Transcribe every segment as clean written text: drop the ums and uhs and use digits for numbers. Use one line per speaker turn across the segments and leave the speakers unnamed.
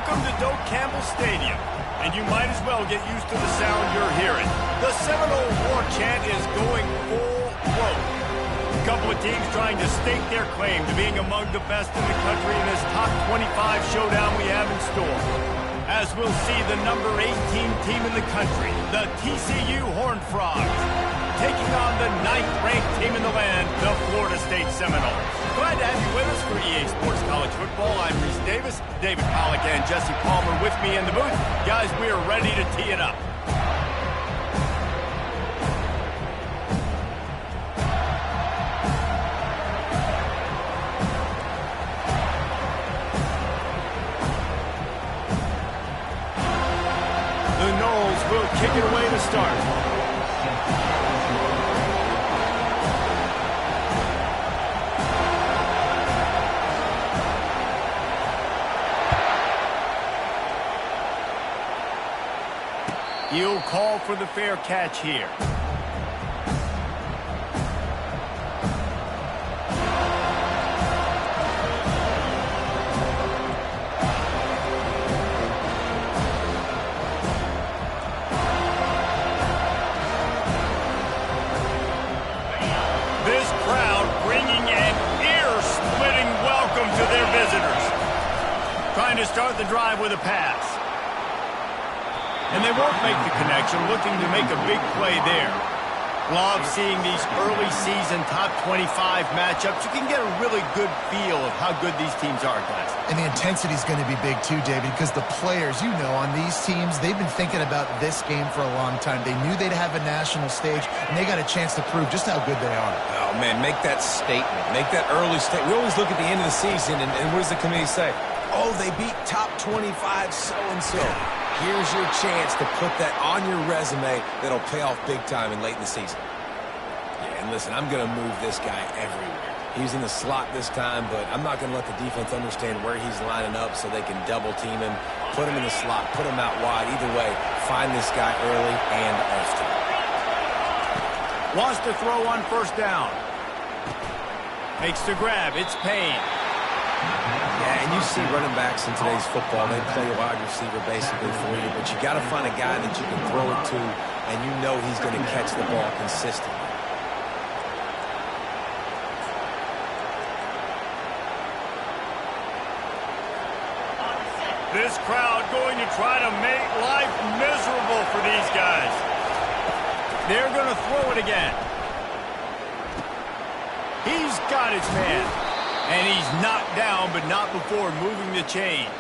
Welcome to Doak Campbell Stadium, and you might as well get used to the sound you're hearing. The Seminole War Chant is going full throat. A couple of teams trying to stake their claim to being among the best in the country in this top 25 showdown we have in store. As we'll see the number 18 team in the country, the TCU Horned Frogs, taking on the 9th-ranked team in the land, the Florida State Seminoles. Glad to have you with us for EA Sports College Football. I'm Reese Davis, David Pollack and Jesse Palmer with me in the booth. Guys, we are ready to tee it up. The Noles will kick it away to start. He'll call for the fair catch here. This crowd bringing an ear-splitting welcome to their visitors. Trying to start the drive with a pass. And they won't make the connection, looking to make a big play there. Love seeing these early season top 25 matchups. You can get a really good feel of how good these teams are, guys.
And the intensity is going to be big too, David, because the players, you know, on these teams, they've been thinking about this game for a long time. They knew they'd have a national stage, and they got a chance to prove just how good they are.
Oh, man, make that statement. Make that early statement. We always look at the end of the season, and what does the committee say? Oh, they beat top 25 so-and-so. Here's your chance to put that on your resume that'll pay off big time and late in the season. Yeah, and listen, I'm going to move this guy everywhere. He's in the slot this time, but I'm not going to let the defense understand where he's lining up so they can double team him, put him in the slot, put him out wide. Either way, find this guy early and often.
Wants to throw on first down. Makes the grab. It's Payne.
Yeah, and you see running backs in today's football, they play a wide receiver basically for you, but you got to find a guy that you can throw it to, and you know he's going to catch the ball consistently.
This crowd going to try to make life miserable for these guys. They're going to throw it again. He's got his man. And he's knocked down, but not before moving the chains.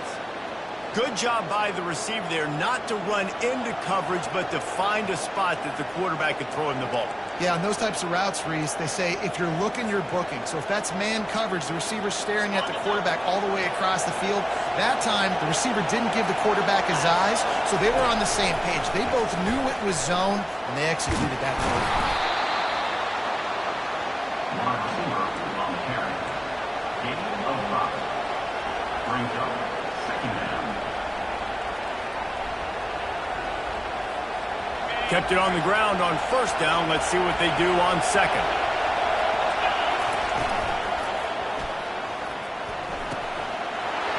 Good job by the receiver there, not to run into coverage, but to find a spot that the quarterback could throw him the ball.
Yeah, on those types of routes, Reese, they say if you're looking, you're booking. So if that's man coverage, the receiver's staring at the quarterback all the way across the field. That time, the receiver didn't give the quarterback his eyes, so they were on the same page. They both knew it was zone, and they executed that play.
Kept it on the ground on first down. Let's see what they do on second.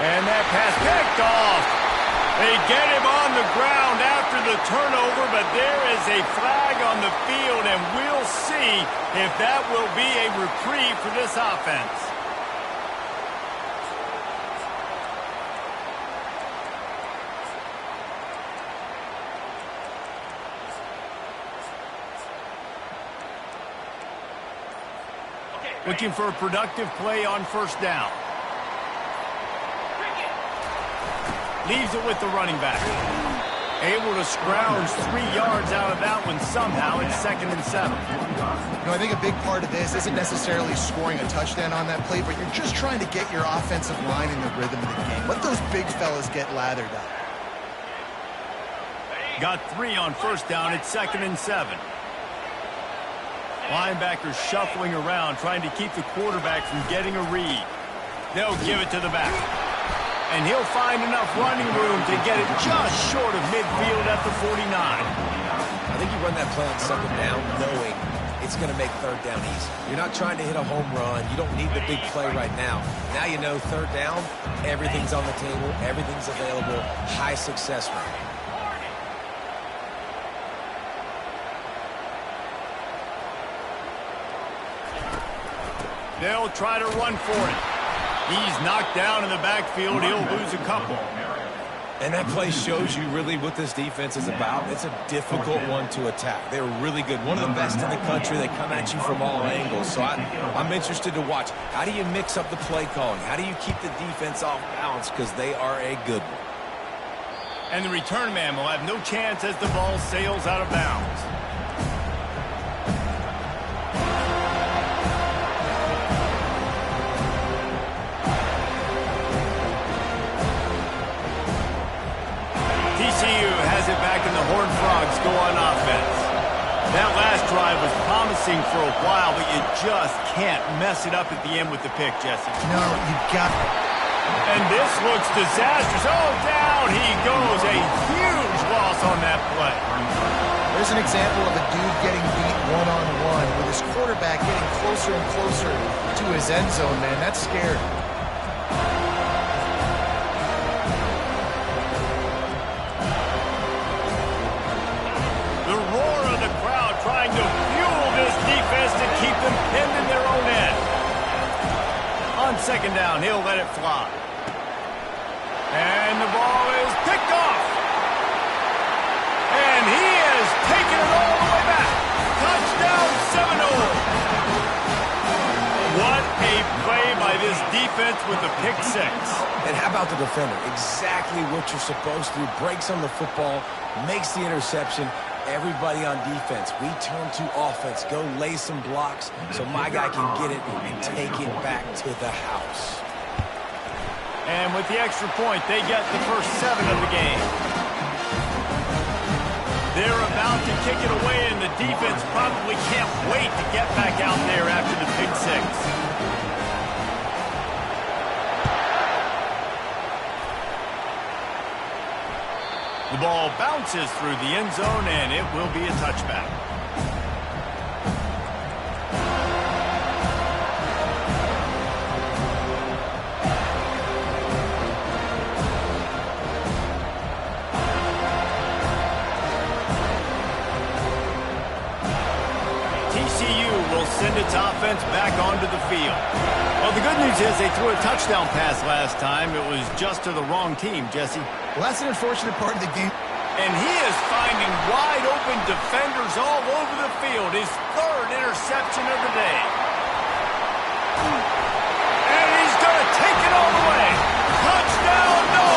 And that pass picked off. They get him on the ground after the turnover, but there is a flag on the field, and we'll see if that will be a reprieve for this offense. Looking for a productive play on first down. Leaves it with the running back. Able to scrounge 3 yards out of that one somehow. It's 2nd and 7.
You know, I think a big part of this isn't necessarily scoring a touchdown on that play, but you're just trying to get your offensive line in the rhythm of the game. Let those big fellas get lathered up.
Got 3 on first down. It's 2nd and 7. Linebackers shuffling around, trying to keep the quarterback from getting a read. They'll give it to the back. And he'll find enough running room to get it just short of midfield at the 49.
I think you run that play on second down knowing it's going to make third down easy. You're not trying to hit a home run. You don't need the big play right now. Now you know third down, everything's on the table, everything's available, high success rate.
They'll try to run for it. He's knocked down in the backfield. He'll lose a couple.
And that play shows you really what this defense is about. It's a difficult one to attack. They're really good. One of the best in the country. They come at you from all angles. So I'm interested to watch. How do you mix up the play calling? How do you keep the defense off balance? Because they are a good one.
And the return man will have no chance as the ball sails out of bounds. TCU has it back in the Horned Frogs go on offense. That last drive was promising for a while, but you just can't mess it up at the end with the pick, Jesse.
No, you got it.
And this looks disastrous. Oh, down he goes. A huge loss on that play.
There's an example of a dude getting beat one-on-one with his quarterback getting closer and closer to his end zone, man. That's scary.
Trying to fuel this defense to keep them pinned in their own end. On second down, he'll let it fly. And the ball is picked off. And he is taking it all the way back. Touchdown Seminole. What a play by this defense with the pick six.
And how about the defender? Exactly what you're supposed to do. Breaks on the football, makes the interception. Everybody on defense, we turn to offense. Go lay some blocks so my guy can get it and take it back to the house.
And with the extra point, they get the first 7 of the game. They're about to kick it away, and the defense probably can't wait to get back out there after the pick six. The ball bounces through the end zone, and it will be a touchback. TCU will send its offense back onto the field. Well, the good news is they threw a touchdown pass last time. It was just to the wrong team, Jesse.
Well, that's an unfortunate part of the game.
And he is finding wide-open defenders all over the field. His 3rd interception of the day. And he's going to take it all the way. Touchdown, no!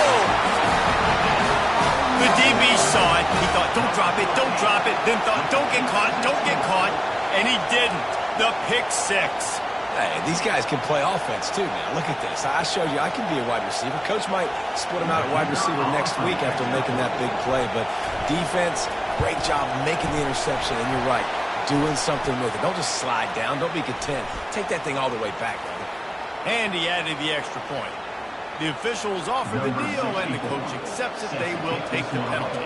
The DB saw it. He thought, don't drop it, don't drop it. Then thought, don't get caught, don't get caught. And he didn't. The pick six.
Hey, these guys can play offense, too, man. Look at this. I showed you I can be a wide receiver. Coach might split him out at wide receiver next week after making that big play. But defense, great job making the interception. And you're right, doing something with it. Don't just slide down. Don't be content. Take that thing all the way back, brother.
And he added the extra point. The officials offer the deal, and the coach accepts it. They will take the penalty.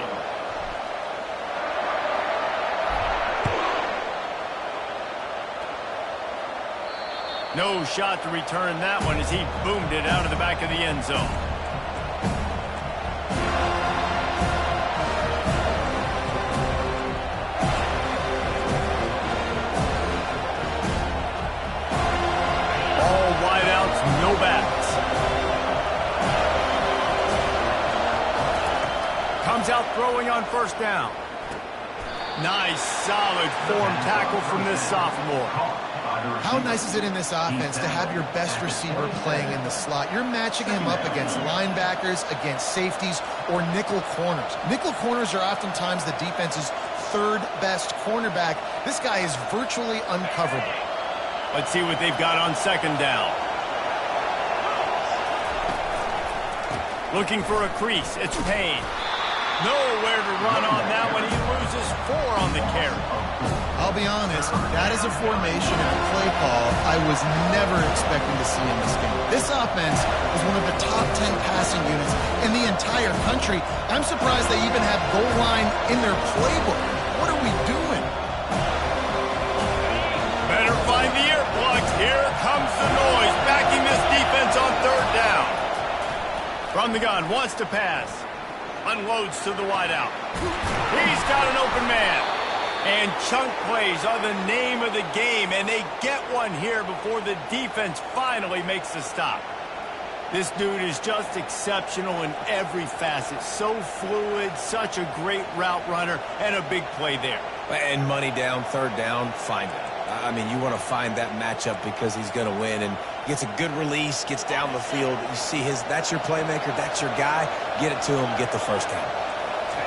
No shot to return that one as he boomed it out of the back of the end zone. All wideouts, no backs. Comes out throwing on first down. Nice, solid form tackle from this sophomore.
How nice is it in this offense to have your best receiver playing in the slot? You're matching him up against linebackers, against safeties, or nickel corners. Nickel corners are oftentimes the defense's 3rd best cornerback. This guy is virtually uncoverable.
Let's see what they've got on second down. Looking for a crease. It's Payne. Nowhere to run on that one. He loses 4 on the carry.
I'll be honest, that is a formation and a play call I was never expecting to see in this game. This offense is one of the top 10 passing units in the entire country. I'm surprised they even have goal line in their playbook. What are we doing?
the noise backing this defense on third down. From the gun, wants to pass. Unloads to the wideout. He's got an open man. And chunk plays are the name of the game, and they get one here before the defense finally makes the stop. This dude is just exceptional in every facet. So fluid, such a great route runner, and a big play there.
And money down, third down, find it. I mean, you want to find that matchup because he's going to win, and gets a good release, gets down the field. You see that's your playmaker, that's your guy. Get it to him, get the first down.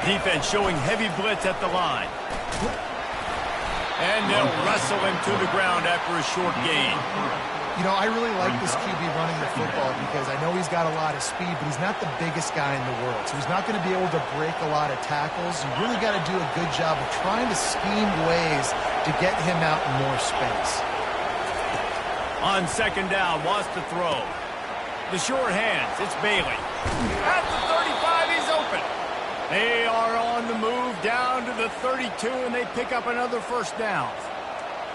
Defense showing heavy blitz at the line. And they'll wrestle him to the ground after a short gain.
You know, I really like this QB running the football because I know he's got a lot of speed, but he's not the biggest guy in the world. So he's not going to be able to break a lot of tackles. You really got to do a good job of trying to scheme ways to get him out in more space.
On second down, wants to throw. The short hands, it's Bailey. At the 35, he's open. They are on the move down to the 32, and they pick up another first down.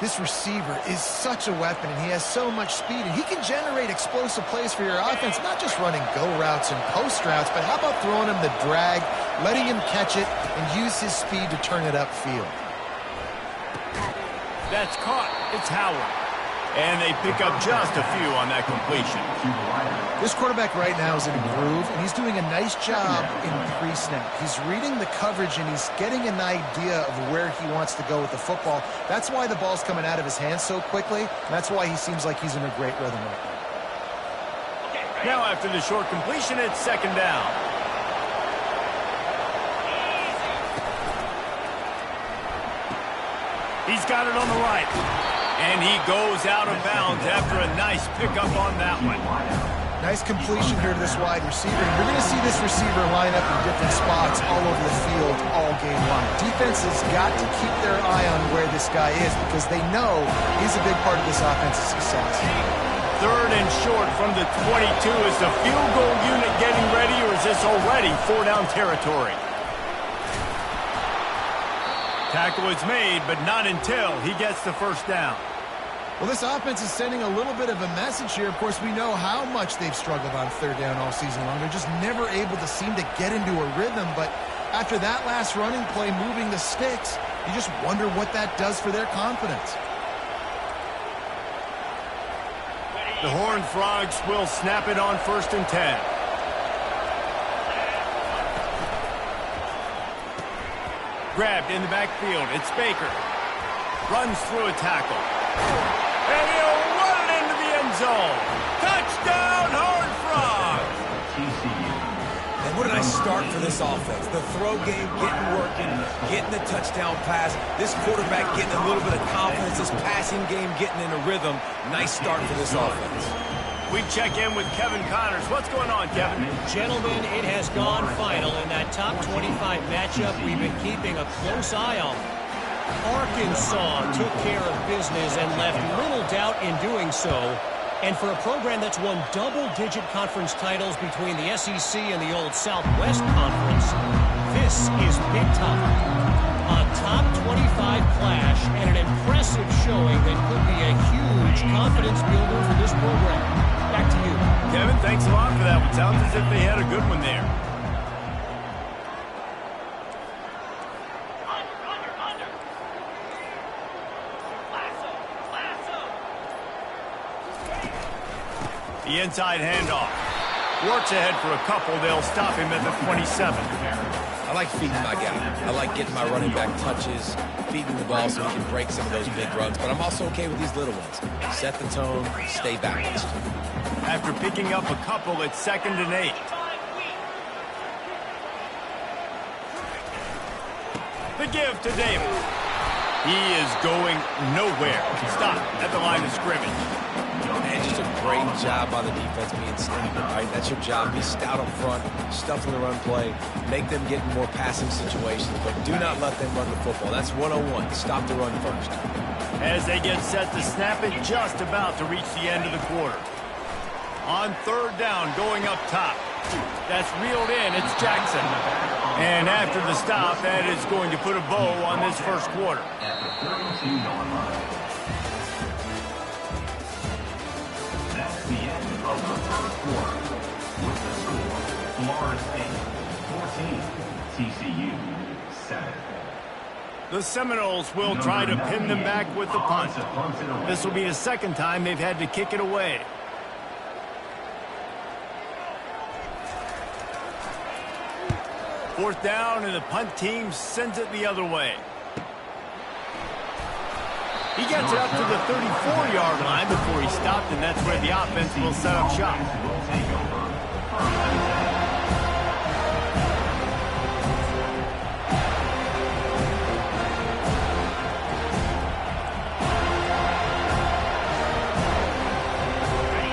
This receiver is such a weapon, and he has so much speed, and he can generate explosive plays for your offense, not just running go routes and post routes, but how about throwing him the drag, letting him catch it, and use his speed to turn it upfield.
That's caught. It's Howard. And they pick up just a few on that completion.
This quarterback right now is in a groove, and he's doing a nice job in pre-snap. He's reading the coverage, and he's getting an idea of where he wants to go with the football. That's why the ball's coming out of his hands so quickly, and that's why he seems like he's in a great rhythm right
Now
now.
after the short completion, it's second down. He's got it on the right. And he goes out of bounds after a nice pickup on that one.
Nice completion here to this wide receiver. You're going to see this receiver line up in different spots all over the field all game long. Defense has got to keep their eye on where this guy is because they know he's a big part of this offense's success.
Third and short from the 22. Is the field goal unit getting ready, or is this already four-down territory? Tackle is made, but not until he gets the first down.
Well, this offense is sending a little bit of a message here. Of course, we know how much they've struggled on third down all season long. They're just never able to seem to get into a rhythm. But after that last running play, moving the sticks, you just wonder what that does for their confidence.
The Horned Frogs will snap it on 1st and 10. Grabbed in the backfield. It's Baker. Runs through a tackle. And he'll run it into the end zone. Touchdown, Horned Frogs!
TCU. And what a nice start for this offense. The throw game getting working, getting the touchdown pass. This quarterback getting a little bit of confidence. This passing game getting in a rhythm. Nice start for this offense.
We check in with Kevin Connors. What's going on, Kevin?
Gentlemen, it has gone final in that top 25 matchup we've been keeping a close eye on. Arkansas took care of business and left little doubt in doing so. And for a program that's won double-digit conference titles between the SEC and the old Southwest Conference, this is big time. A top 25 clash and an impressive showing that could be a huge confidence builder for this program. Back to you.
Kevin, thanks a lot for that one. Sounds as if they had a good one there. The inside handoff. Works ahead for a couple. They'll stop him at the 27.
I like feeding my guy. I like getting my running back touches, feeding the ball so he can break some of those big runs. But I'm also okay with these little ones. Set the tone, stay balanced.
After picking up a couple, it's 2nd and 8. The give to Davis. He is going nowhere. Stop at the line of scrimmage.
And just a great job by the defense being stingy, right? That's your job. Be stout up front, stuff in the run play, make them get in more passing situations, but do not let them run the football. That's 101. Stop the run first.
As they get set to snap it, just about to reach the end of the quarter. On third down, going up top. That's reeled in. It's Jackson. And after the stop, that is going to put a bow on this first quarter.
TCU 7.
The Seminoles will try to pin them back with the punt. This will be the second time they've had to kick it away. Fourth down, and the punt team sends it the other way. He gets it up to the 34-yard line before he stopped, and that's where the offense will set up shop.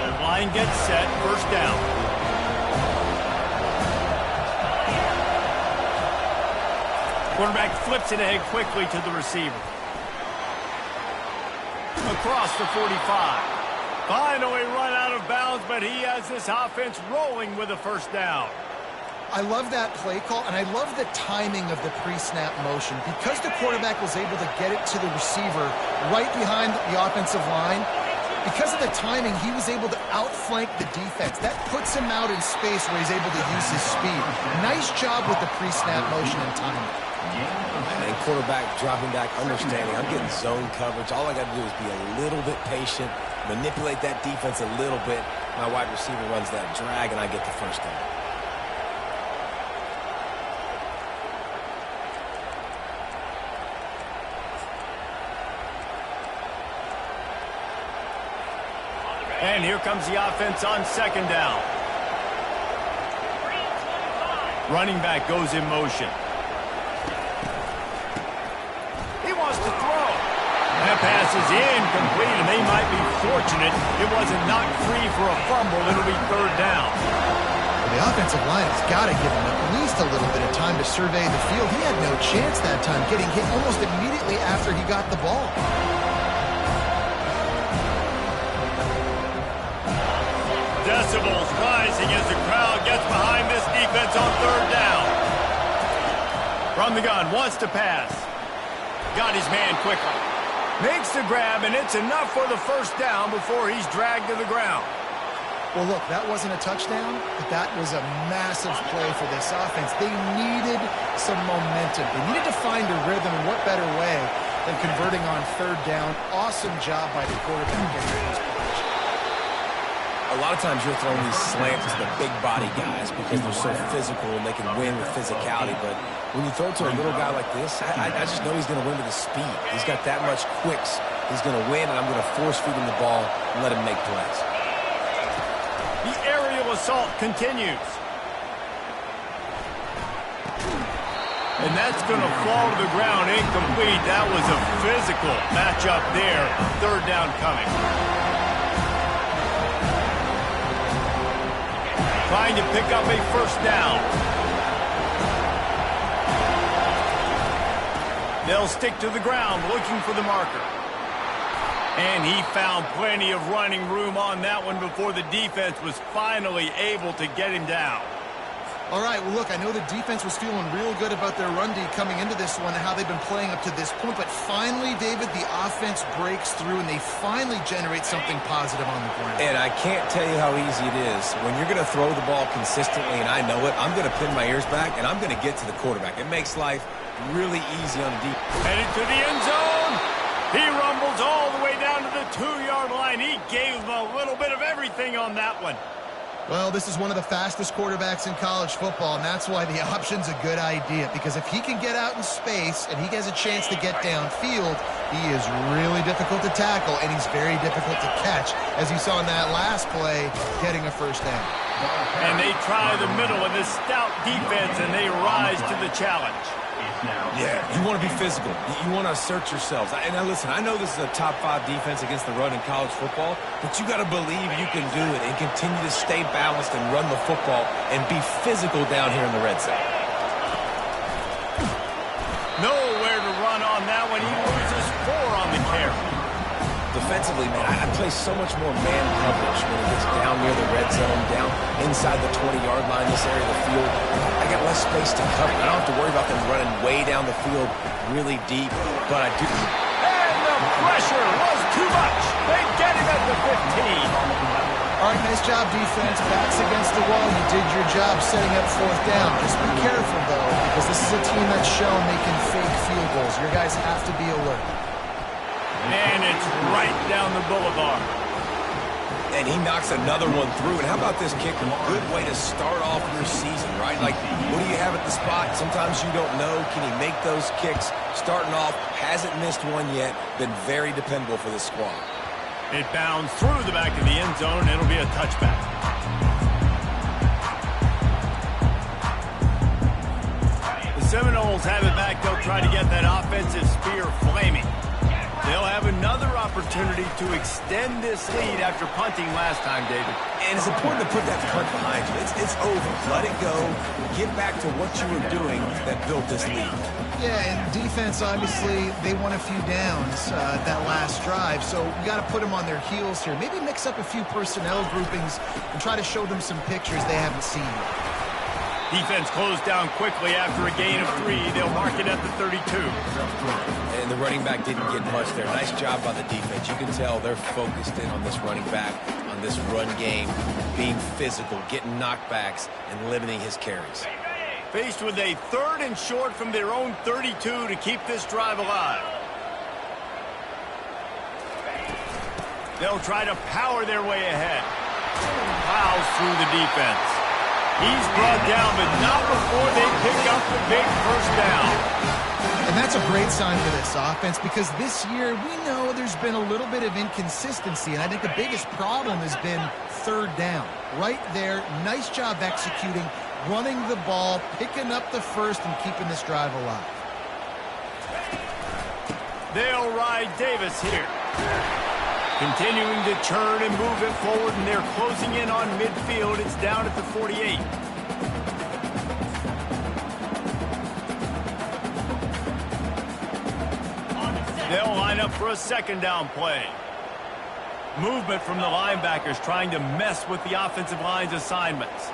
The line gets set, first down. Quarterback flips it ahead quickly to the receiver. Across the 45. Finally run out of bounds, but he has this offense rolling with a first down.
I love that play call, and I love the timing of the pre-snap motion. Because the quarterback was able to get it to the receiver right behind the offensive line, because of the timing, he was able to outflank the defense. That puts him out in space where he's able to use his speed. Nice job with the pre-snap motion and timing.
And quarterback dropping back, understanding I'm getting zone coverage. All I got to do is be a little bit patient, manipulate that defense a little bit. My wide receiver runs that drag, and I get the first down.
And here comes the offense on second down. Running back goes in motion. He wants to throw. That pass is incomplete, and they might be fortunate it wasn't knocked free for a fumble. It'll be third down.
Well, the offensive line has got to give him at least a little bit of time to survey the field. He had no chance that time, getting hit almost immediately after he got the ball.
Decibels rising as the crowd gets behind this defense on third down. From the gun, wants to pass. Got his man quickly. Makes the grab, and it's enough for the first down before he's dragged to the ground.
Well, look, that wasn't a touchdown, but that was a massive play for this offense. They needed some momentum. They needed to find a rhythm, and what better way than converting on third down. Awesome job by the quarterback getting in this position.
A lot of times you're throwing these slants to the big body guys because they're so physical and they can win with physicality. But when you throw to a little guy like this, I just know he's going to win with his speed. He's got that much quicks. He's going to win, and I'm going to force feed him the ball and let him make plays.
The aerial assault continues. And that's going to fall to the ground incomplete. That was a physical matchup there. Third down coming. Trying to pick up a first down. They'll stick to the ground looking for the marker. And he found plenty of running room on that one before the defense was finally able to get him down.
All right, well, look, I know the defense was feeling real good about their run D coming into this one and how they've been playing up to this point. But finally, David, the offense breaks through, and they finally generate something positive on the ground.
And I can't tell you how easy it is. When you're going to throw the ball consistently, and I know it, I'm going to pin my ears back, and I'm going to get to the quarterback. It makes life really easy on the defense.
Headed to the end zone. He rumbles all the way down to the 2-yard line. He gave them a little bit of everything on that one.
Well, this is one of the fastest quarterbacks in college football, and that's why the option's a good idea. Because if he can get out in space and he has a chance to get downfield, he is really difficult to tackle, and he's very difficult to catch, as you saw in that last play, getting a first down.
And they try the middle of this stout defense, and they rise to the challenge.
Yeah, you want to be physical. You want to assert yourselves. And now listen, I know this is a top 5 defense against the run in college football, but you got to believe you can do it and continue to stay balanced and run the football and be physical down here in the red zone.
Nowhere to run on that one. He loses 4 on the carry.
Defensively, man, I play so much more man coverage when it gets down near the red zone, down inside the 20-yard line, this area of the field. I got less space to cover. I don't have to worry about them running way down the field really deep, but I do.
And the pressure was too much. They get him at the 15.
All right, nice job, defense. Backs against the wall. You did your job setting up fourth down. Just be careful, though, because this is a team that's shown they can fake field goals. Your guys have to be alert.
And it's right down the boulevard.
And he knocks another one through. And how about this kick? Good way to start off your season, right? Like, what do you have at the spot? Sometimes you don't know. Can he make those kicks? Starting off, hasn't missed one yet. Been very dependable for this squad.
It bounds through the back of the end zone. It'll be a touchback. The Seminoles have it back. They'll try to get that offensive spear flaming. They'll have another opportunity to extend this lead after punting last time, David.
And it's important to put that punt behind you. It's over. Let it go. Get back to what you were doing that built this lead.
Yeah, and defense, obviously, they won a few downs that last drive, so we got to put them on their heels here. Maybe mix up a few personnel groupings and try to show them some pictures they haven't seen yet.
Defense closed down quickly after a gain of 3. They'll mark it at the 32.
And the running back didn't get much there. Nice job by the defense. You can tell they're focused in on this running back, on this run game, being physical, getting knockbacks, and limiting his carries.
Faced with a 3rd and short from their own 32 to keep this drive alive. They'll try to power their way ahead. Plows through the defense. He's brought down, but not before they pick up the big first down.
And that's a great sign for this offense because this year we know there's been a little bit of inconsistency, and I think the biggest problem has been 3rd down. Right there, nice job executing, running the ball, picking up the first, and keeping this drive alive.
They'll ride Davis here. Continuing to churn and move it forward, and they're closing in on midfield. It's down at the 48. They'll line up for a 2nd down play. Movement from the linebackers trying to mess with the offensive line's assignments.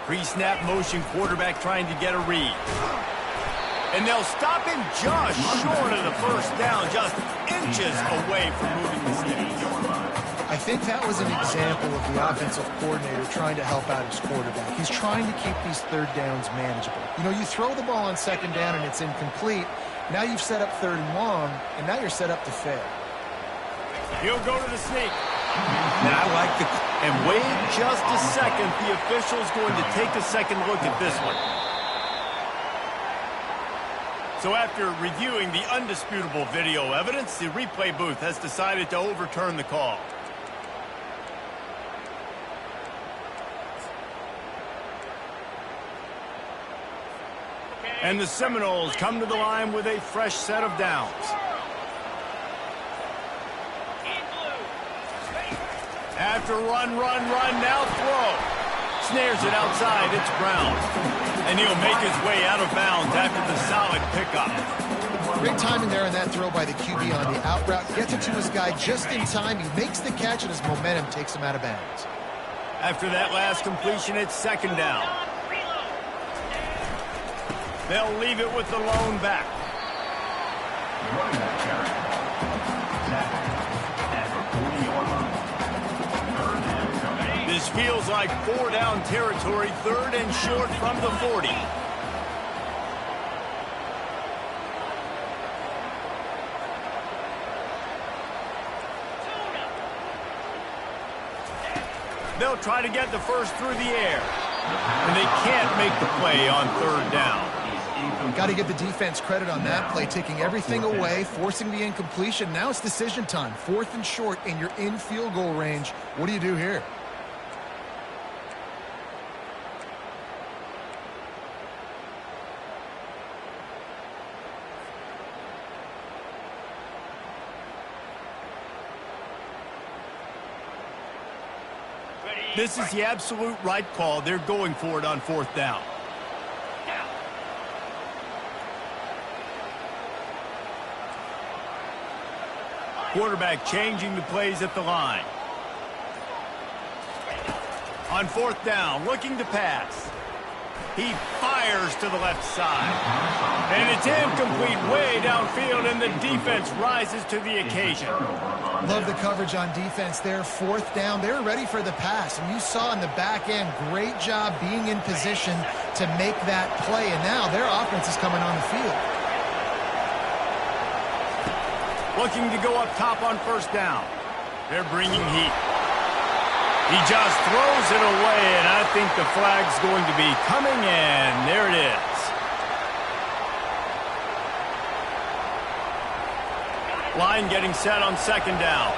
Pre-snap motion, quarterback trying to get a read. And they'll stop him just short of the first down, just inches away from moving the sticks.
I think that was an example of the offensive coordinator trying to help out his quarterback. He's trying to keep these 3rd downs manageable. You know, you throw the ball on 2nd down and it's incomplete. Now you've set up 3rd and long, and now you're set up to fail.
He'll go to the sneak. And I like the... And wait just a second. The official's going to take a second look at this one. So after reviewing the undisputable video evidence, the replay booth has decided to overturn the call. And the Seminoles come to the line with a fresh set of downs. After run, now throw. Snares it outside, it's Brown. And he'll make his way out of bounds after the solid pickup.
Great timing there on that throw by the QB on the out route. Gets it to his guy just in time. He makes the catch, and his momentum takes him out of bounds.
After that last completion, it's 2nd down. They'll leave it with the lone back. This feels like 4 down territory, 3rd and short from the 40. They'll try to get the first through the air. And they can't make the play on 3rd down.
Got to give the defense credit on that play, taking everything away, forcing the incompletion. Now it's decision time. 4th and short, and you're in field goal range. What do you do here?
This is the absolute right call. They're going for it on 4th down. Quarterback changing the plays at the line. On 4th down, looking to pass. He fires to the left side. And it's incomplete way downfield, and the defense rises to the occasion.
Love the coverage on defense there. Fourth down. They were ready for the pass. And you saw in the back end, great job being in position to make that play. And now their offense is coming on the field.
Looking to go up top on first down. They're bringing heat. He just throws it away, and I think the flag's going to be coming in. There it is. Line getting set on second down.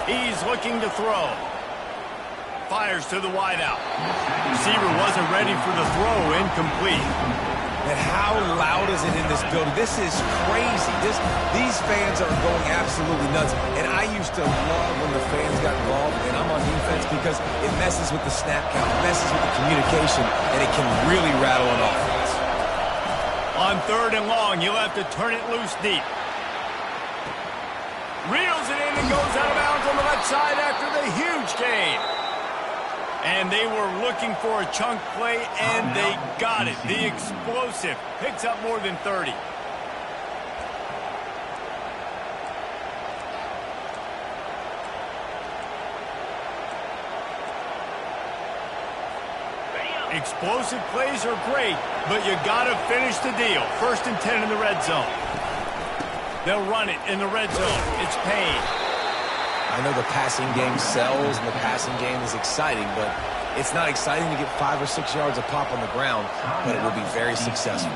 He's looking to throw. Fires to the wideout. Receiver wasn't ready for the throw. Incomplete.
And how loud is it in this building? This is crazy. These fans are going absolutely nuts. And I used to love when the fans got involved, and I'm on defense because it messes with the snap count, it messes with the communication, and it can really rattle an offense.
On third and long, you'll have to turn it loose deep. Reels it in and goes out of bounds on the left side after the huge gain. And they were looking for a chunk play, and they got it. The explosive picks up more than 30. Explosive plays are great, but you got to finish the deal. 1st and 10 in the red zone. They'll run it in the red zone. It's Payne.
I know the passing game sells and the passing game is exciting, but it's not exciting to get 5 or 6 yards of pop on the ground, but it will be very successful.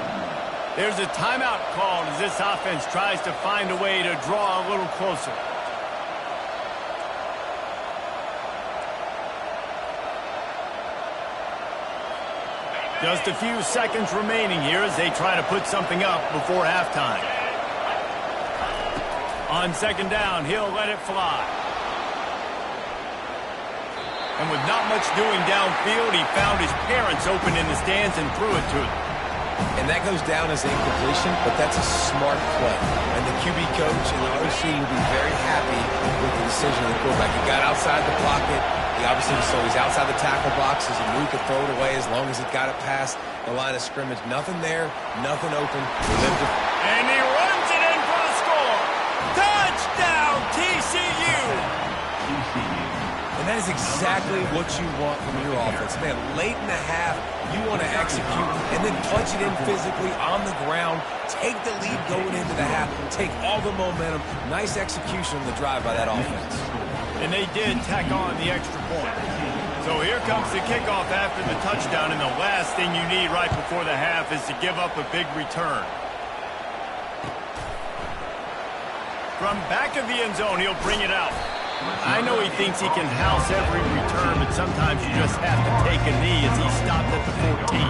There's a timeout called as this offense tries to find a way to draw a little closer. Just a few seconds remaining here as they try to put something up before halftime. On second down, he'll let it fly. And with not much doing downfield, he found his parents open in the stands and threw it to them.
And that goes down as an incompletion, but that's a smart play. And the QB coach and the OC will be very happy with the decision of the quarterback. He got outside the pocket. He obviously so he's outside the tackle boxes. He knew he could throw it away as long as he got it past the line of scrimmage. Nothing there, nothing open.
And he runs it in for the score. Touchdown, TCU!
And that is exactly what you want from your offense. Man, late in the half, you want to execute and then punch it in physically on the ground. Take the lead going into the half. Take all the momentum. Nice execution on the drive by that offense.
And they did tack on the extra point. So here comes the kickoff after the touchdown, and the last thing you need right before the half is to give up a big return. From back of the end zone, he'll bring it out. I know he thinks he can house every return, but sometimes you just have to take a knee as he stopped at the 14.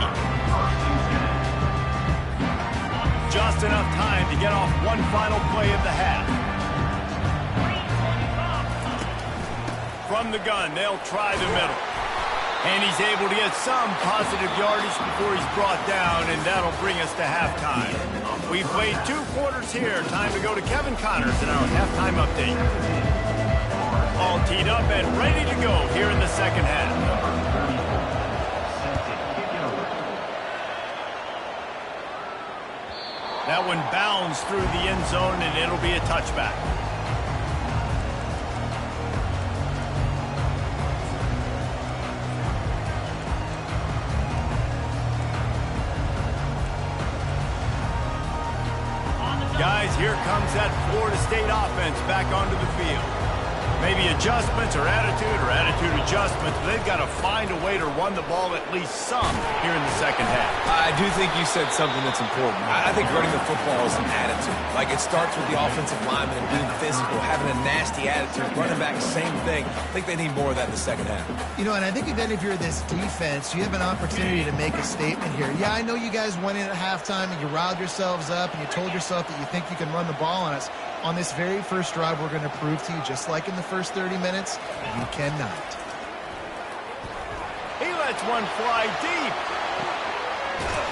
Just enough time to get off one final play of the half. From the gun, they'll try the middle. And he's able to get some positive yardage before he's brought down, and that'll bring us to halftime. We've played 2 quarters here. Time to go to Kevin Connors in our halftime update. All teed up and ready to go here in the second half. That one bounds through the end zone, and it'll be a touchback. Guys, here comes that Florida State offense back onto the field. Maybe adjustments or attitude adjustments, but they've got to find a way to run the ball at least some here in the second half.
I do think you said something that's important. I think running the football is an attitude. Like, it starts with the offensive lineman and being physical, having a nasty attitude. Running back, same thing. I think they need more of that in the second half.
You know, and I think then if you're this defense, you have an opportunity to make a statement here. Yeah, I know you guys went in at halftime and you riled yourselves up and you told yourself that you think you can run the ball on us. On this very first drive, we're going to prove to you, just like in the first 30 minutes, you cannot.
He lets one fly deep.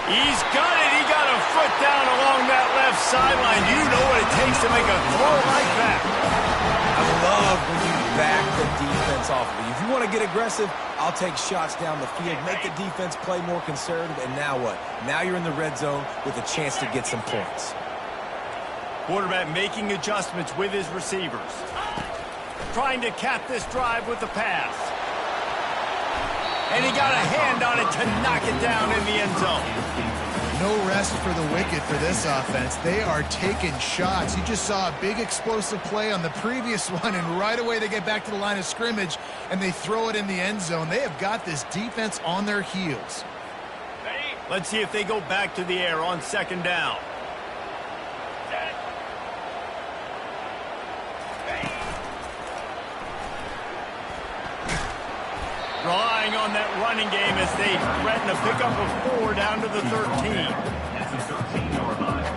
He's got it. He got a foot down along that left sideline. You know what it takes to make a throw like that.
I love when you back the defense off of you. If you want to get aggressive, I'll take shots down the field, make the defense play more conservative, and now what? Now you're in the red zone with a chance to get some points.
Quarterback making adjustments with his receivers. Trying to cap this drive with the pass. And he got a hand on it to knock it down in the end zone.
No rest for the wicked for this offense. They are taking shots. You just saw a big explosive play on the previous one, and right away they get back to the line of scrimmage, and they throw it in the end zone. They have got this defense on their heels.
Let's see if they go back to the air on second down. Relying on that running game as they threaten a pickup of 4 down to the 13.
At the 13-yard line.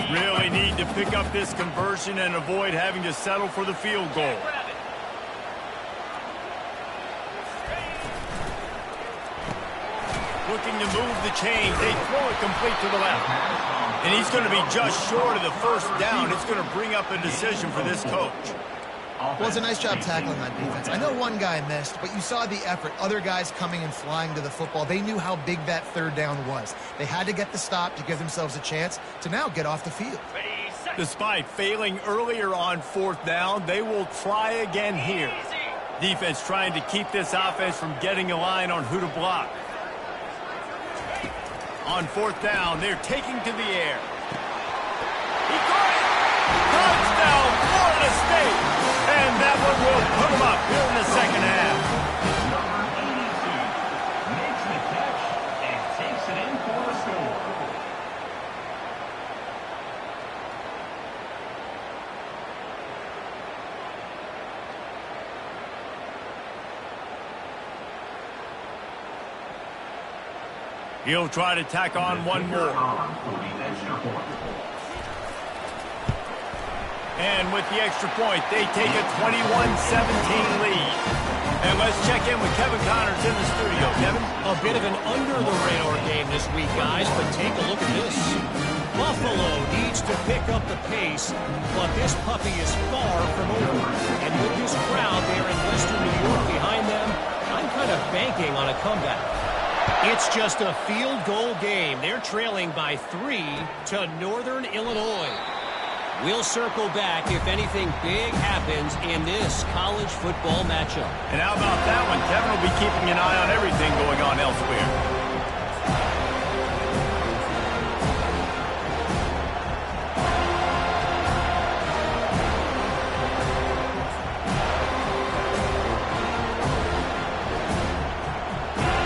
Really need to pick up this conversion and avoid having to settle for the field goal. Looking to move the chains. They throw it complete to the left. And he's going to be just short of the first down. It's going to bring up a decision for this coach.
Well, it's a nice job tackling on defense. I know one guy missed, but you saw the effort. Other guys coming and flying to the football. They knew how big that third down was. They had to get the stop to give themselves a chance to now get off the field.
Despite failing earlier on fourth down, they will try again here. Defense trying to keep this offense from getting a line on who to block. On fourth down, they're taking to the air. He caught it! Touchdown, Florida State! And that one will put them up here in the second half.
Number 82 makes the catch and takes it in for the score.
He'll try to tack on one more. And with the extra point, they take a 21-17 lead. And let's check in with Kevin Connors in the studio. Kevin?
A bit of an under-the-radar game this week, guys, but take a look at this. Buffalo needs to pick up the pace, but this puppy is far from over. And with this crowd there in Western New York behind them, I'm kind of banking on a comeback. It's just a field goal game. They're trailing by 3 to Northern Illinois. We'll circle back if anything big happens in this college football matchup.
And how about that one? Kevin will be keeping an eye on everything going on elsewhere.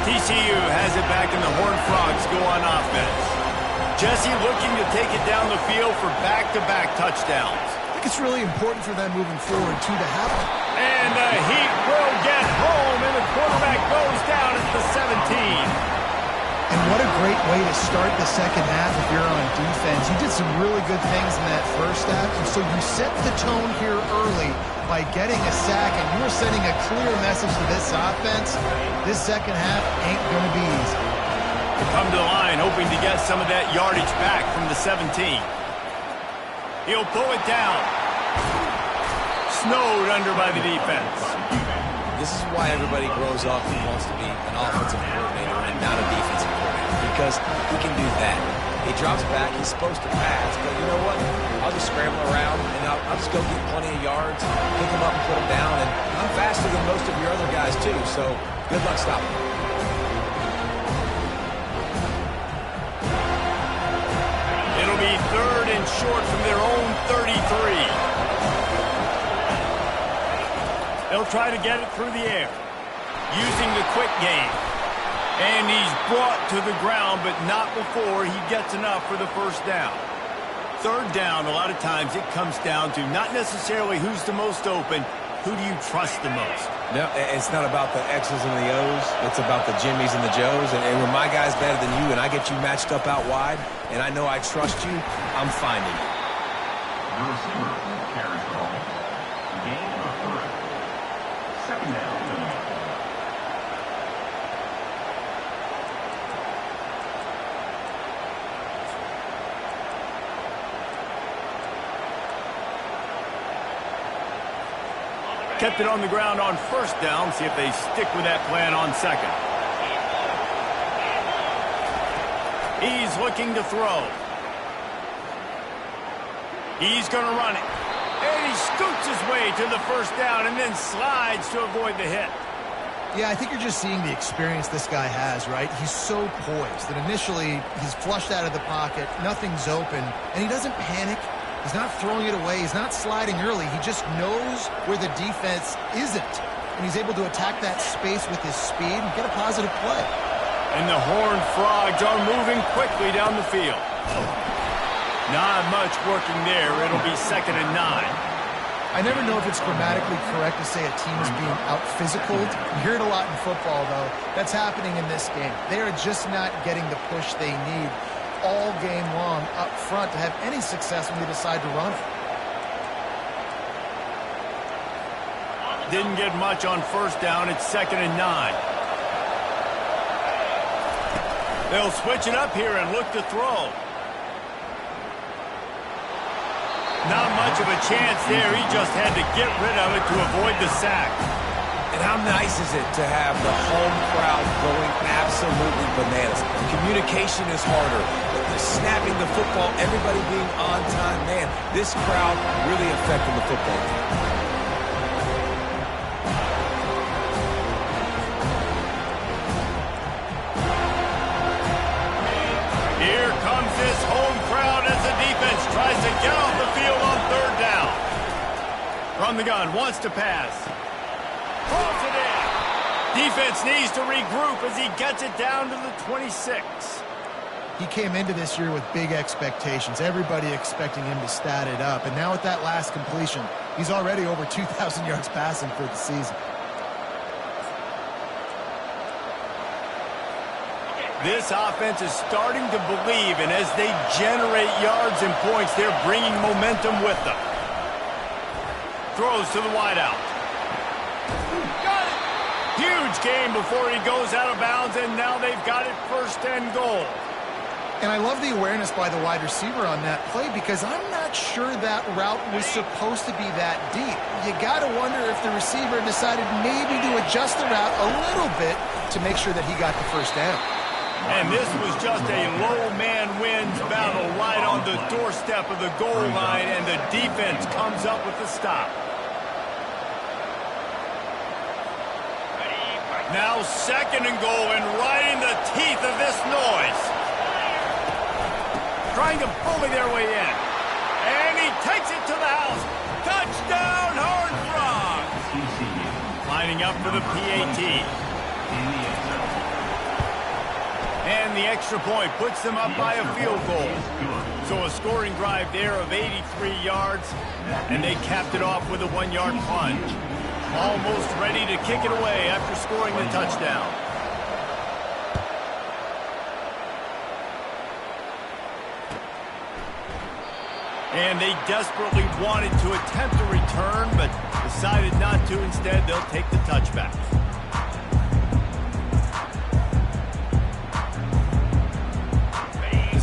TCU has it back and the Horned Frogs go on offense. Jesse looking to take it down the field for back-to-back touchdowns.
I think it's really important for them moving forward, too, to have them.
And the Heat will get home, and the quarterback goes down at the 17.
And what a great way to start the second half if you're on defense. You did some really good things in that first half, and so you set the tone here early by getting a sack, and you're sending a clear message to this offense. This second half ain't going to be easy.
To come to the line, hoping to get some of that yardage back from the 17. He'll pull it down. Snowed under by the defense.
This is why everybody grows up and wants to be an offensive coordinator and not a defensive coordinator, because he can do that. He drops back, he's supposed to pass, but you know what? I'll just scramble around, and I'll just go get plenty of yards, pick him up and put him down, and I'm faster than most of your other guys too, so good luck stopping him.
It'll be third and short from their own 33. They'll try to get it through the air, using the quick game. And he's brought to the ground, but not before he gets enough for the first down. Third down, a lot of times it comes down to not necessarily who's the most open, who do you trust the most?
No, it's not about the X's and the O's. It's about the Jimmys and the Joes. And when my guy's better than you and I get you matched up out wide, and I know I trust you, I'm finding you.
The receiver carries the ball. Gain of 3. Second down.
Kept it on the ground on first down. See if they stick with that plan on second. He's looking to throw. He's going to run it. And he scoots his way to the first down and then slides to avoid the hit.
Yeah, I think you're just seeing the experience this guy has, right? He's so poised that initially he's flushed out of the pocket, nothing's open, and he doesn't panic. He's not throwing it away. He's not sliding early. He just knows where the defense isn't, and he's able to attack that space with his speed and get a positive play.
And the Horned Frogs are moving quickly down the field. Not much working there. It'll be 2nd and 9.
I never know if it's grammatically correct to say a team is being out-physicaled. You hear it a lot in football, though. That's happening in this game. They are just not getting the push they need all game long up front to have any success when they decide to run it.
Didn't get much on first down. It's 2nd and 9. They'll switch it up here and look to throw. Not much of a chance there. He just had to get rid of it to avoid the sack.
And how nice is it to have the home crowd going absolutely bananas? Communication is harder. But snapping the football, everybody being on time, man, this crowd really affecting the football game.
Tries to get off the field on 3rd down. From the gun, wants to pass. Throws it in. Defense needs to regroup as he gets it down to the 26.
He came into this year with big expectations. Everybody expecting him to stat it up. And now with that last completion, he's already over 2,000 yards passing for the season.
This offense is starting to believe, and as they generate yards and points, they're bringing momentum with them. Throws to the wideout. Got it! Huge game before he goes out of bounds, and now they've got it 1st and goal.
And I love the awareness by the wide receiver on that play because I'm not sure that route was supposed to be that deep. You got to wonder if the receiver decided maybe to adjust the route a little bit to make sure that he got the first down.
And this was just a low man wins battle right on the doorstep of the goal line, and the defense comes up with the stop. Now 2nd and goal, and right in the teeth of this noise. Trying to bully their way in. And he takes it to the house. Touchdown, Horned Frogs! Lining up for the PAT. And the extra point puts them up by a field goal. So a scoring drive there of 83 yards, and they capped it off with a 1-yard plunge. Almost ready to kick it away after scoring the touchdown. And they desperately wanted to attempt a return, but decided not to. Instead, they'll take the touchback.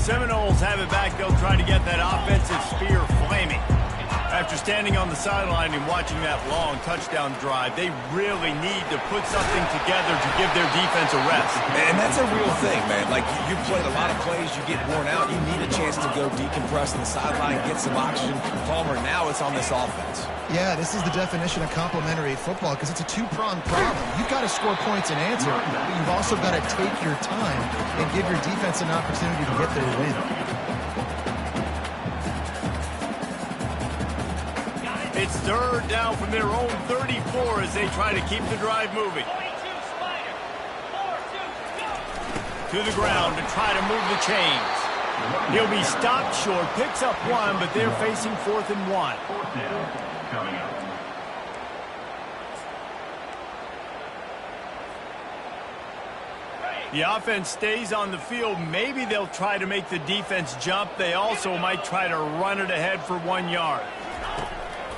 Seminoles have it back. They'll try to get that offensive spear flaming. After standing on the sideline and watching that long touchdown drive, they really need to put something together to give their defense a rest.
And that's a real thing, man. Like, you've played a lot of plays, you get worn out, you need a chance to go decompress on the sideline, get some oxygen. Palmer, now it's on this offense.
Yeah, this is the definition of complementary football because it's a two-pronged problem. You've got to score points and answer, but you've also got to take your time and give your defense an opportunity to get their win.
It's 3rd down from their own 34 as they try to keep the drive moving. To the ground to try to move the chains. He'll be stopped short, picks up 1, but they're facing 4th and 1.
4th down coming up.
The offense stays on the field. Maybe they'll try to make the defense jump. They also might try to run it ahead for 1 yard.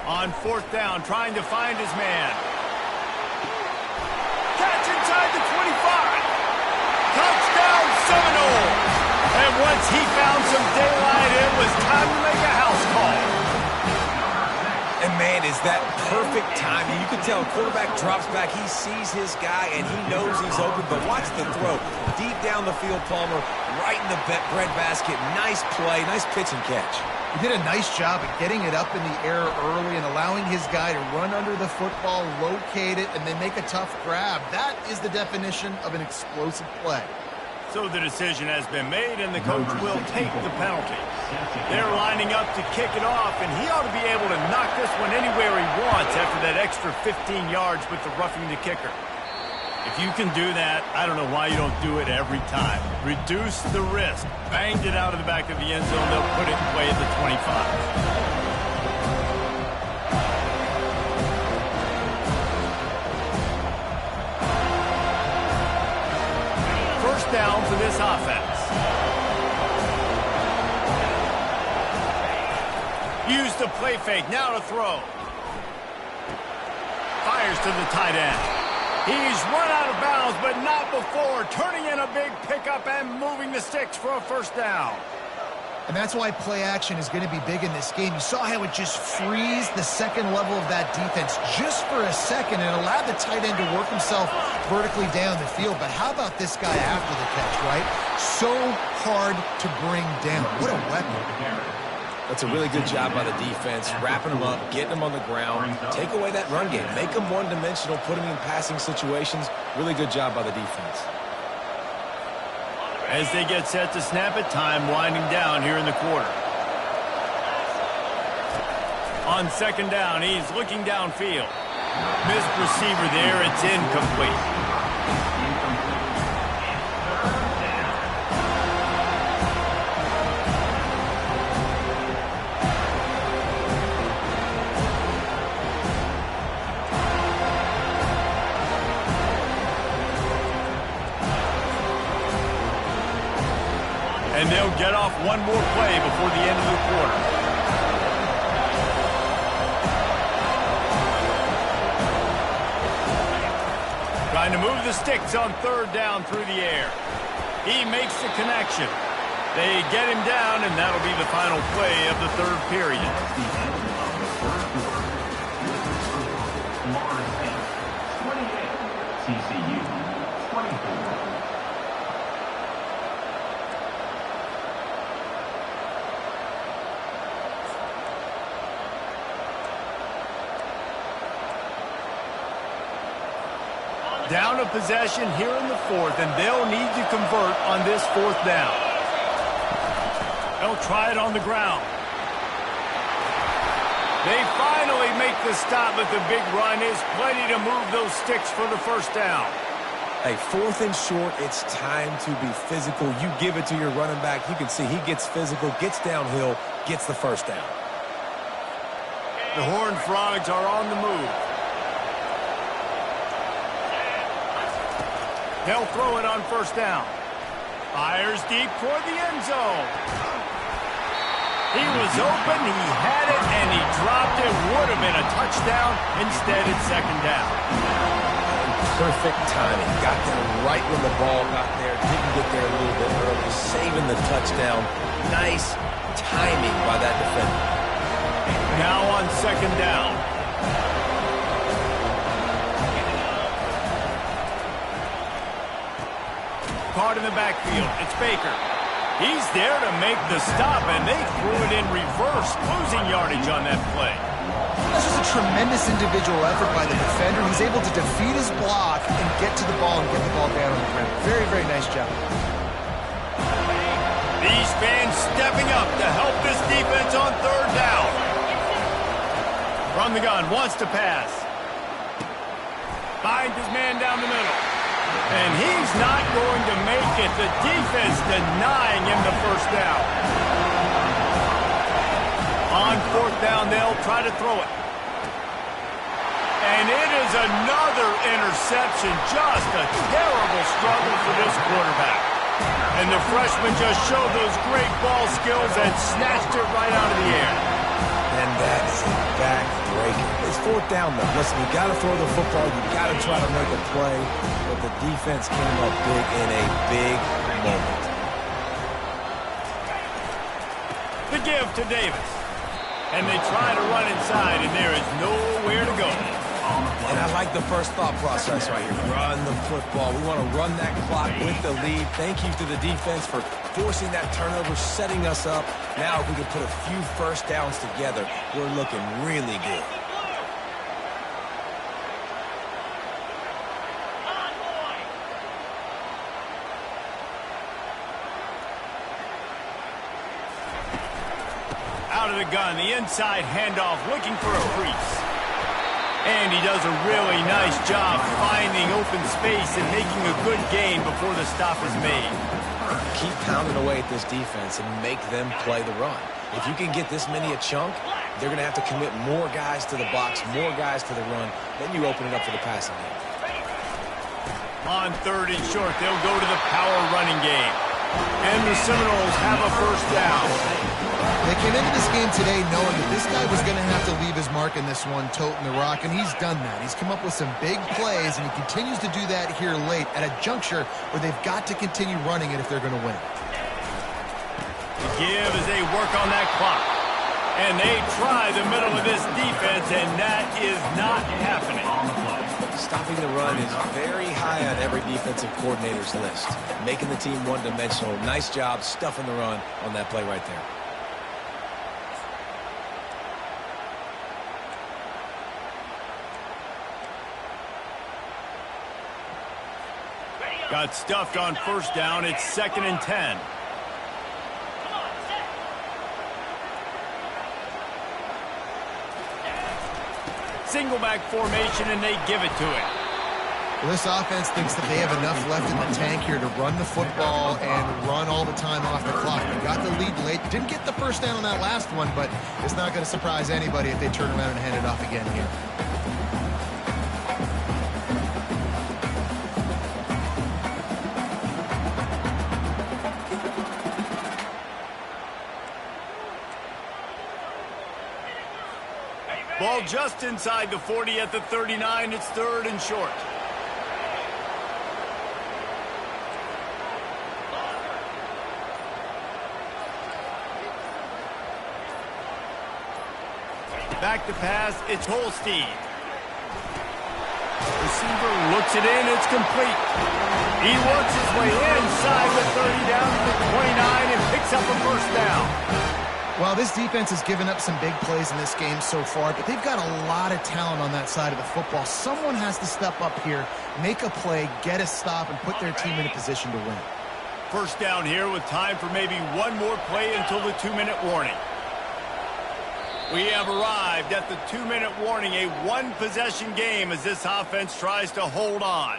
On 4th down, trying to find his man. Catch inside the 25. Touchdown, Seminoles. And once he found some daylight, it was time to make a house call.
And man, is that perfect timing. You can tell quarterback drops back. He sees his guy, and he knows he's open. But watch the throw. Deep down the field, Palmer, right in the bread basket. Nice play, nice pitch and catch.
He did a nice job of getting it up in the air early and allowing his guy to run under the football, locate it, and then make a tough grab. That is the definition of an explosive play.
So the decision has been made, and the coach will take the penalty. They're lining up to kick it off, and he ought to be able to knock this one anywhere he wants after that extra 15 yards with the roughing the kicker. If you can do that, I don't know why you don't do it every time. Reduce the risk. Banged it out of the back of the end zone. They'll put it in play at the 25. Down for this offense. Use the play fake. Now to throw. Fires to the tight end. He's run out of bounds, but not before. Turning in a big pickup and moving the sticks for a first down.
And that's why play action is going to be big in this game. You saw how it just frees the second level of that defense just for a second and allowed the tight end to work himself vertically down the field. But how about this guy after the catch, right? So hard to bring down. What a weapon.
That's a really good job by the defense, wrapping them up, getting them on the ground. Take away that run game. Make them one-dimensional, put them in passing situations. Really good job by the defense.
As they get set to snap it, time winding down here in the quarter. On second down, he's looking downfield. Missed receiver there, it's incomplete. And they'll get off one more play before the end of the quarter. Trying to move the sticks on third down through the air. He makes the connection. They get him down, and that'll be the final play of the third period.
The end of the third quarter. Florida State 28, TCU 24.
Down a possession here in the fourth, and they'll need to convert on this fourth down. They'll try it on the ground. They finally make the stop, but the big run is plenty to move those sticks for the first down.
Hey, fourth and short, it's time to be physical. You give it to your running back. You can see he gets physical, gets downhill, gets the first down.
The Horned Frogs are on the move. They'll throw it on first down. Fires deep toward the end zone. He was open, he had it, and he dropped it. Would have been a touchdown. Instead, it's second down.
Perfect timing. Got there right when the ball got there. Didn't get there a little bit early. Saving the touchdown. Nice timing by that defender.
Now on second down. Caught in the backfield. It's Baker. He's there to make the stop, and they threw it in reverse, losing yardage on that play.
That's just a tremendous individual effort by the defender. He's able to defeat his block and get to the ball and get the ball down on the ground. Very, very nice job.
These fans stepping up to help this defense on third down. From the gun, wants to pass. Finds his man down the middle. And he's not going to make it. The defense denying him the first down. On fourth down, they'll try to throw it. And it is another interception. Just a terrible struggle for this quarterback. And the freshman just showed those great ball skills and snatched it right out of the air.
And that is a back-breaker. It's fourth down, though. Listen, you got to throw the football. You got to try to make a play. But the defense came up big in a big moment.
The give to Davis. And they try to run inside, and there is nowhere to go.
And I like the first thought process right here. Run the football. We want to run that clock with the lead. Thank you to the defense for forcing that turnover, setting us up. Now if we can put a few first downs together, we're looking really good.
Out of the gun, the inside handoff, looking for a crease. And he does a really nice job finding open space and making a good gain before the stop is made.
Keep pounding away at this defense and make them play the run. If you can get this many a chunk, they're going to have to commit more guys to the box, more guys to the run. Then you open it up for the passing game.
On 3rd and short, they'll go to the power running game. And the Seminoles have a first down.
They came into this game today knowing that this guy was going to have to leave his mark in this one, toting the rock, and he's done that. He's come up with some big plays, and he continues to do that here late at a juncture where they've got to continue running it if they're going to win.
The give as they work on that clock. And they try the middle of this defense, and that is not happening.
Stopping the run is very high on every defensive coordinator's list. Making the team one-dimensional. Nice job stuffing the run on that play right there.
Got stuffed on first down. It's 2nd and 10. Single back formation, and they give it to it.
Well, this offense thinks that they have enough left in the tank here to run the football and run all the time off the clock. They got the lead late. Didn't get the first down on that last one, but it's not going to surprise anybody if they turn around and hand it off again here.
Ball just inside the 40 at the 39. It's 3rd and short. Back to pass. It's Holstein. Receiver looks it in. It's complete. He works his way inside the 30 down to the 29 and picks up a first down.
Well, this defense has given up some big plays in this game so far, but they've got a lot of talent on that side of the football. Someone has to step up here, make a play, get a stop, and put their team in a position to win.
First down here with time for maybe one more play until the 2-minute warning. We have arrived at the 2-minute warning, a one-possession game as this offense tries to hold on.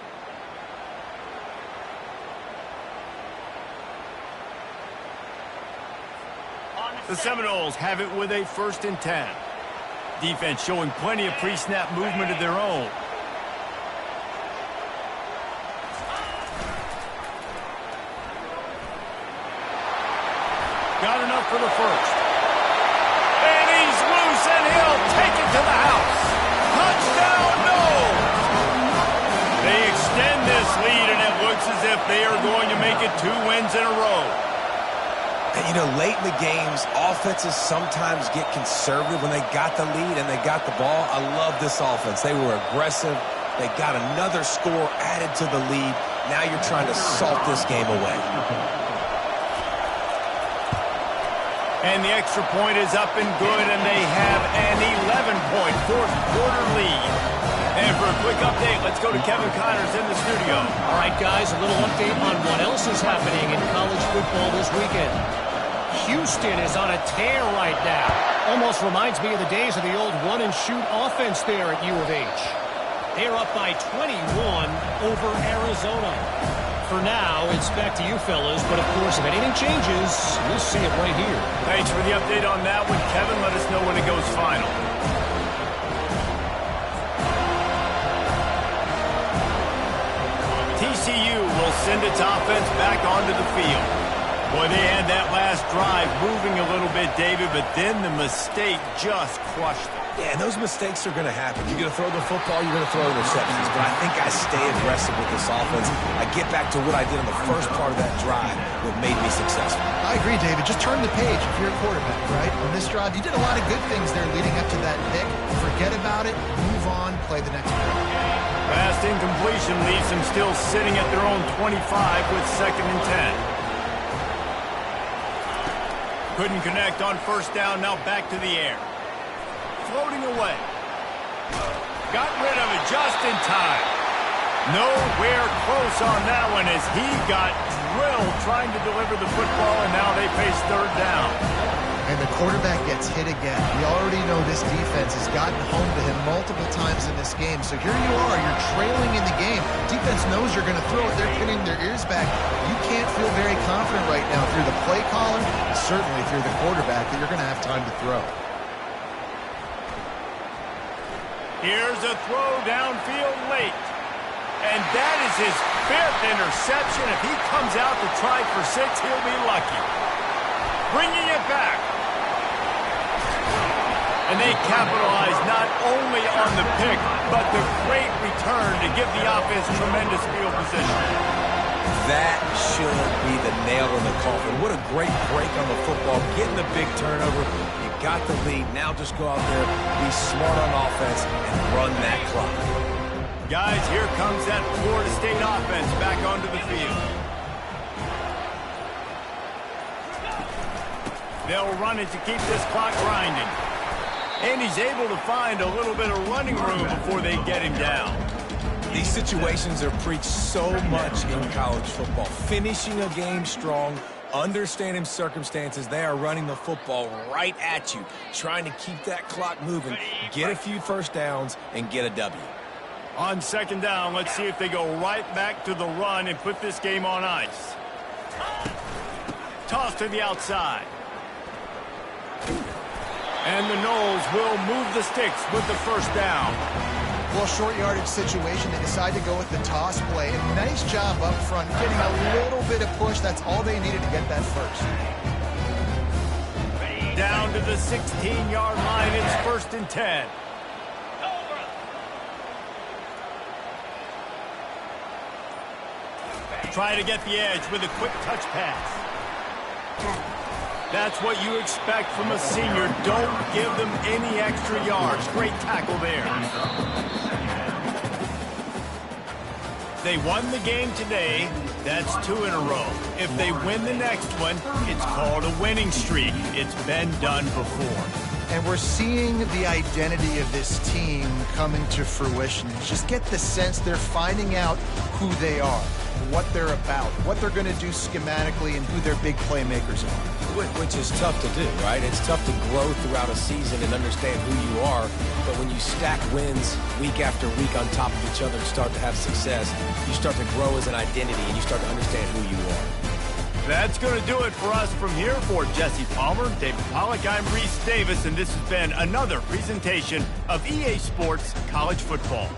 The Seminoles have it with a 1st and 10. Defense showing plenty of pre-snap movement of their own. Got enough for the first. And he's loose, and he'll take it to the house. Touchdown, no! They extend this lead, and it looks as if they are going to make it 2 wins in a row.
And, you know, late in the games, offenses sometimes get conservative when they got the lead and they got the ball. I love this offense. They were aggressive. They got another score added to the lead. Now you're trying to salt this game away.
And the extra point is up and good, and they have an 11-point fourth-quarter lead. And for a quick update, let's go to Kevin Connors in the studio.
All right, guys, a little update on what else is happening in college football this weekend. Houston is on a tear right now. Almost reminds me of the days of the old run-and-shoot offense there at U of H. They're up by 21 over Arizona. For now, it's back to you fellas, but of course, if anything changes, you'll see it right here.
Thanks for the update on that one, Kevin. Let us know when it goes final. TCU will send its offense back onto the field. Boy, they had that last drive moving a little bit, David, but then the mistake just crushed them.
Yeah, and those mistakes are going to happen. You're going to throw the football, you're going to throw interceptions. But I think I stay aggressive with this offense. I get back to what I did on the first part of that drive, what made me successful.
I agree, David. Just turn the page if you're a quarterback, right? On this drive, you did a lot of good things there leading up to that pick. Forget about it, move on, play the next play.
Fast incompletion leaves them still sitting at their own 25 with 2nd and 10. Couldn't connect on first down, now back to the air. Floating away. Got rid of it just in time. Nowhere close on that one as he got drilled trying to deliver the football, and now they face 3rd down.
And the quarterback gets hit again. We already know this defense has gotten home to him multiple times in this game. So here you are, you're trailing in the game. Defense knows you're going to throw it. They're pinning their ears back. You can't feel very confident right now if you're the play caller, and certainly if you're the quarterback, that you're going to have time to throw.
Here's a throw downfield late. And that is his 5th interception. If he comes out to try for 6, he'll be lucky. Bringing it back. And they capitalize not only on the pick, but the great return to give the offense tremendous field position.
That should be the nail in the coffin. What a great break on the football. Getting the big turnover. You got the lead. Now just go out there, be smart on offense, and run that clock.
Guys, here comes that Florida State offense back onto the field. They'll run it to keep this clock grinding. And he's able to find a little bit of running room before they get him down.
These situations are preached so much in college football. Finishing a game strong, understanding circumstances. They are running the football right at you, trying to keep that clock moving, get a few first downs, and get a W.
On 2nd down, let's see if they go right back to the run and put this game on ice. Toss to the outside. And the Noles will move the sticks with the first down.
Well, short yardage situation, they decide to go with the toss play. And nice job up front, getting a little bit of push. That's all they needed to get that first.
Down to the 16-yard line, it's 1st and 10. Try to get the edge with a quick touch pass. That's what you expect from a senior. Don't give them any extra yards. Great tackle there. They won the game today. That's 2 in a row. If they win the next one, it's called a winning streak. It's been done before.
And we're seeing the identity of this team coming to fruition. Just get the sense they're finding out who they are, what they're about, what they're going to do schematically, and who their big playmakers are.
Which is tough to do, right? It's tough to grow throughout a season and understand who you are. But when you stack wins week after week on top of each other and start to have success, you start to grow as an identity and you start to understand who you are.
That's going to do it for us from here. For Jesse Palmer, David Pollack, I'm Reese Davis, and this has been another presentation of EA Sports College Football.